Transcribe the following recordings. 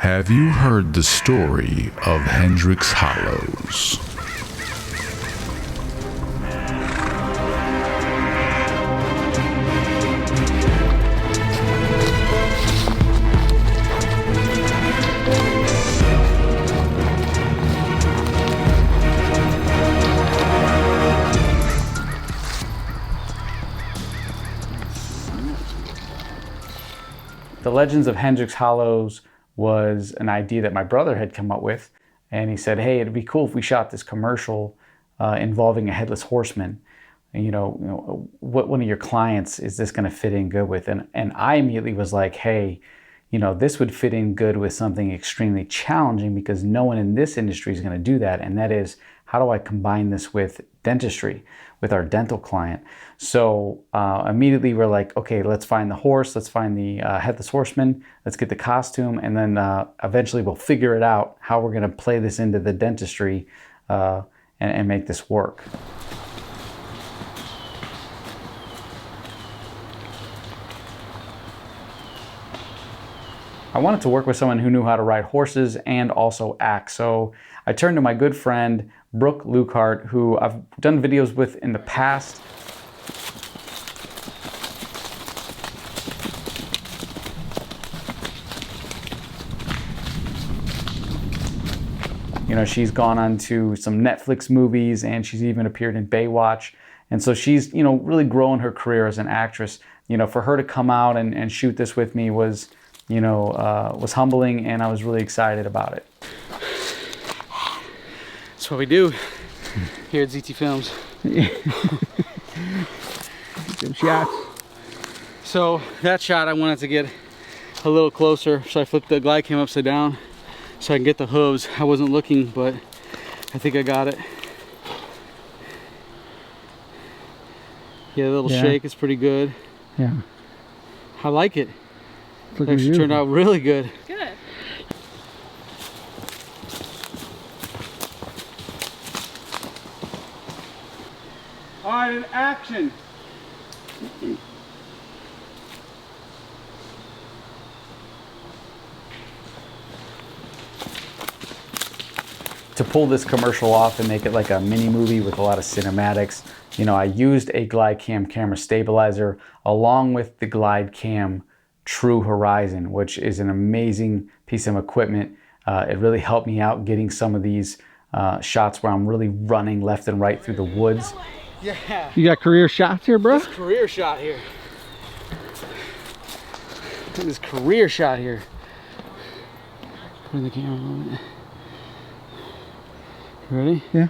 Have you heard the story of Hendricks Hollows? The Legends of Hendricks Hollows was an idea that my brother had come up with, and he said, hey, it'd be cool if we shot this commercial involving a headless horseman. And, what one of your clients is this going to fit in good with? And I immediately was like, hey, this would fit in good with something extremely challenging because no one in this industry is going to do that. And that is, how do I combine this with dentistry, with our dental client? So immediately we're like, okay, let's find the horse, let's find the headless horseman, let's get the costume, and then eventually we'll figure it out how we're going to play this into the dentistry and make this work. I wanted to work with someone who knew how to ride horses and also act. So I turned to my good friend, Brooke Lukehart, who I've done videos with in the past. She's gone on to some Netflix movies and she's even appeared in Baywatch. And so she's, really grown her career as an actress. For her to come out and shoot this with me was humbling, and I was really excited about it. That's what we do here at ZTFILMS. Good shots. So that shot I wanted to get a little closer, so I flipped the Glidecam upside down so I can get the hooves. I wasn't looking, but I think I got it. Yeah, a little shake is pretty good. Yeah. I like it. It actually turned out really good. Good. All right, in action. To pull this commercial off and make it like a mini movie with a lot of cinematics, I used a Glidecam camera stabilizer along with the Glidecam True Horizon, which is an amazing piece of equipment. It really helped me out getting some of these shots where I'm really running left and right through the woods. Yeah. You got career shots here, bro? This career shot here. Look at this career shot here. Put the camera on it. Ready? Yeah.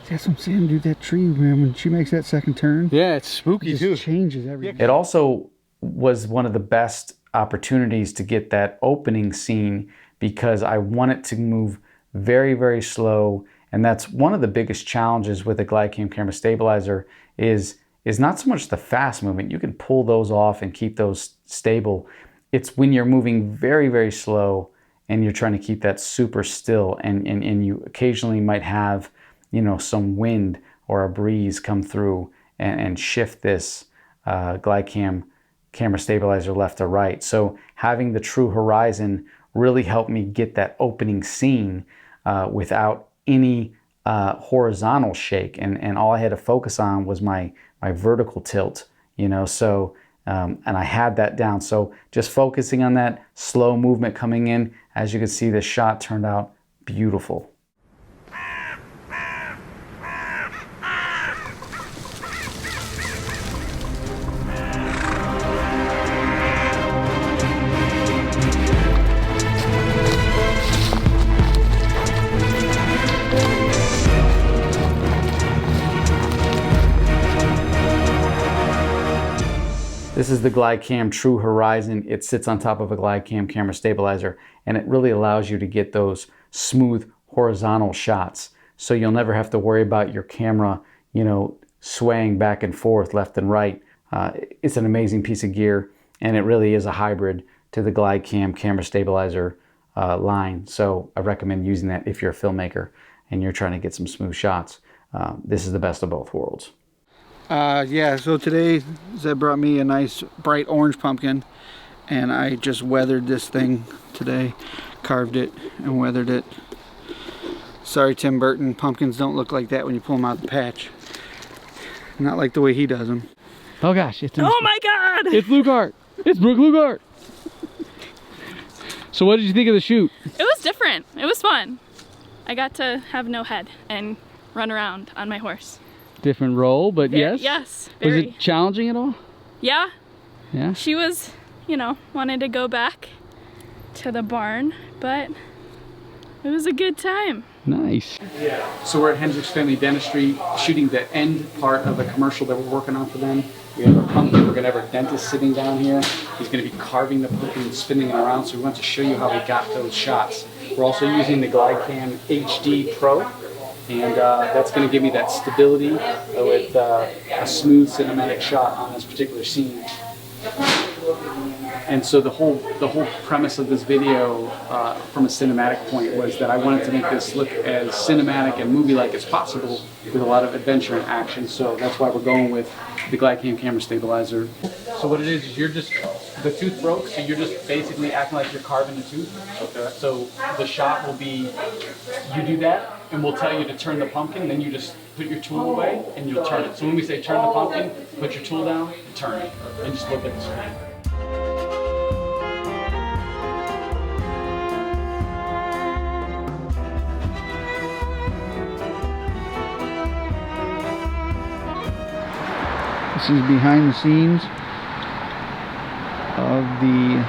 That's what I'm saying, dude. That tree, man, when she makes that second turn. Yeah, it's spooky too. It changes everything. It also was one of the best opportunities to get that opening scene because I want it to move very, very slow. And that's one of the biggest challenges with a Glidecam camera stabilizer is not so much the fast movement. You can pull those off and keep those stable. It's when you're moving very, very slow and you're trying to keep that super still, and you occasionally might have some wind or a breeze come through and shift this Glidecam camera stabilizer left to right. So having the True Horizon really helped me get that opening scene without any horizontal shake, and all I had to focus on was my vertical tilt, so and I had that down. So just focusing on that slow movement coming in, as you can see, the shot turned out beautiful. This is the Glidecam True Horizon. It sits on top of a Glidecam camera stabilizer, and it really allows you to get those smooth horizontal shots. So you'll never have to worry about your camera, swaying back and forth left and right. It's an amazing piece of gear, and it really is a hybrid to the Glidecam camera stabilizer line. So I recommend using that if you're a filmmaker and you're trying to get some smooth shots. This is the best of both worlds. Yeah, so today Zeb brought me a nice bright orange pumpkin, and I just weathered this thing today. Carved it and weathered it. Sorry, Tim Burton, pumpkins don't look like that when you pull them out of the patch. Not like the way he does them. Oh gosh, it's Oh my God! It's Lugart. It's Brooke Lugart. So what did you think of the shoot? It was different. It was fun. I got to have no head and run around on my horse. Different role, but yes. Yes, Was very. it challenging at all? Yeah. Yeah. She was, you know, wanted to go back to the barn, but it was a good time. Nice. So we're at Hendricks Family Dentistry shooting the end part of the commercial that we're working on for them. We have our pumpkin, we're gonna have our dentist sitting down here. He's gonna be carving the pumpkin and spinning it around, so we want to show you how we got those shots. We're also using the Glidecam HD Pro, and that's gonna give me that stability with a smooth cinematic shot on this particular scene. And so the whole premise of this video, from a cinematic point, was that I wanted to make this look as cinematic and movie-like as possible with a lot of adventure and action. So that's why we're going with the Glidecam camera stabilizer. So what it is you're just, the tooth broke, so you're just basically acting like you're carving a tooth. Okay. So the shot will be, you do that, and we'll tell you to turn the pumpkin, then you just put your tool away and you'll turn it. So when we say turn the pumpkin, put your tool down, and turn it, and just look at the screen. This is behind the scenes of the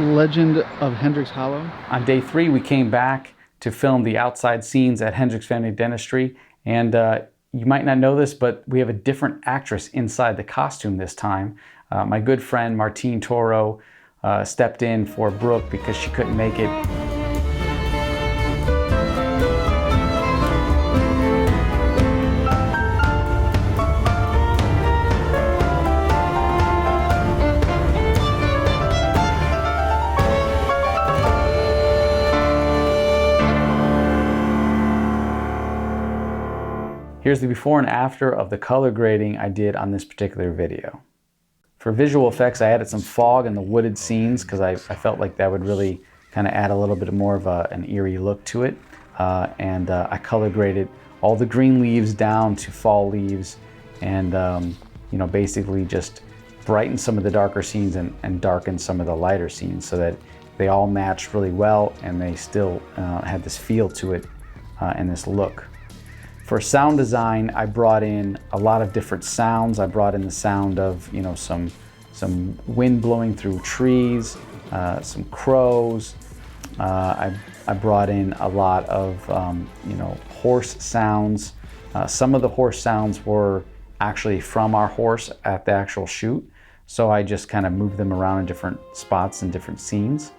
Legend of Hendricks Hollow. On day 3, we came back to film the outside scenes at Hendricks Family Dentistry, and you might not know this, but we have a different actress inside the costume this time. My good friend Martine Toro stepped in for Brooke because she couldn't make it. Here's the before and after of the color grading I did on this particular video. For visual effects, I added some fog in the wooded scenes because I felt like that would really kind of add a little bit more of an eerie look to it. I color graded all the green leaves down to fall leaves, and you know, basically just brighten some of the darker scenes and darken some of the lighter scenes so that they all matched really well and they still had this feel to it and this look. For sound design, I brought in a lot of different sounds. I brought in the sound of, you know, some wind blowing through trees, some crows. I brought in a lot of, you know, horse sounds. Some of the horse sounds were actually from our horse at the actual shoot, so I just kind of moved them around in different spots and different scenes,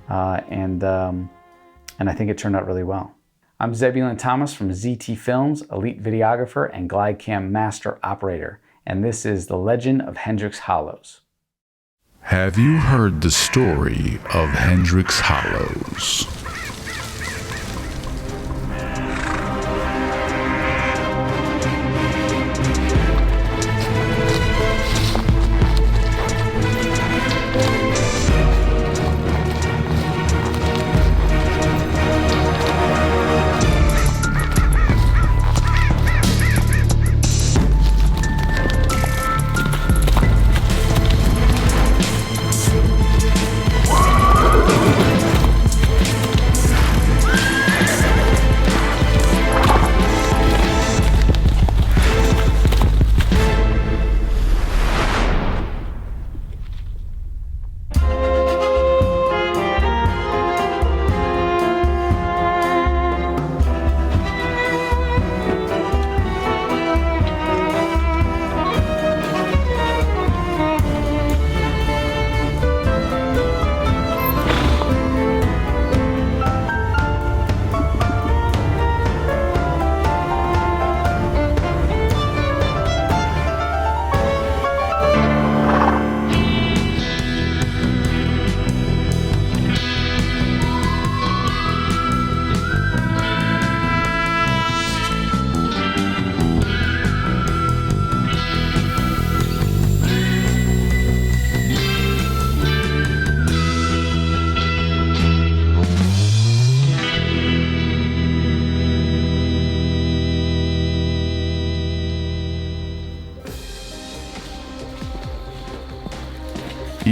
and I think it turned out really well. I'm Zebulon Thomas from ZTFILMS, elite videographer and Glidecam Master operator, and this is The Legend of Hendricks Hollows. Have you heard the story of Hendricks Hollows?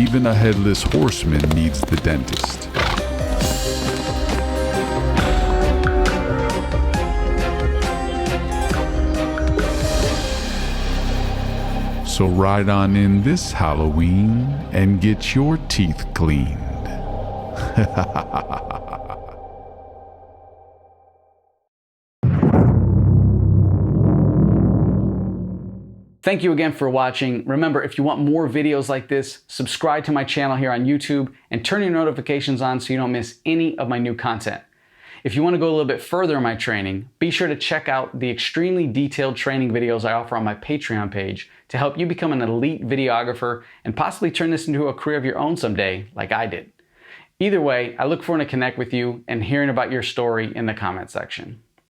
even a headless horseman needs the dentist. So ride on in this Halloween and get your teeth cleaned. Thank you again for watching. Remember, if you want more videos like this, subscribe to my channel here on YouTube and turn your notifications on so you don't miss any of my new content. If you want to go a little bit further in my training, be sure to check out the extremely detailed training videos I offer on my Patreon page to help you become an elite videographer and possibly turn this into a career of your own someday, like I did. Either way, I look forward to connect with you and hearing about your story in the comment section.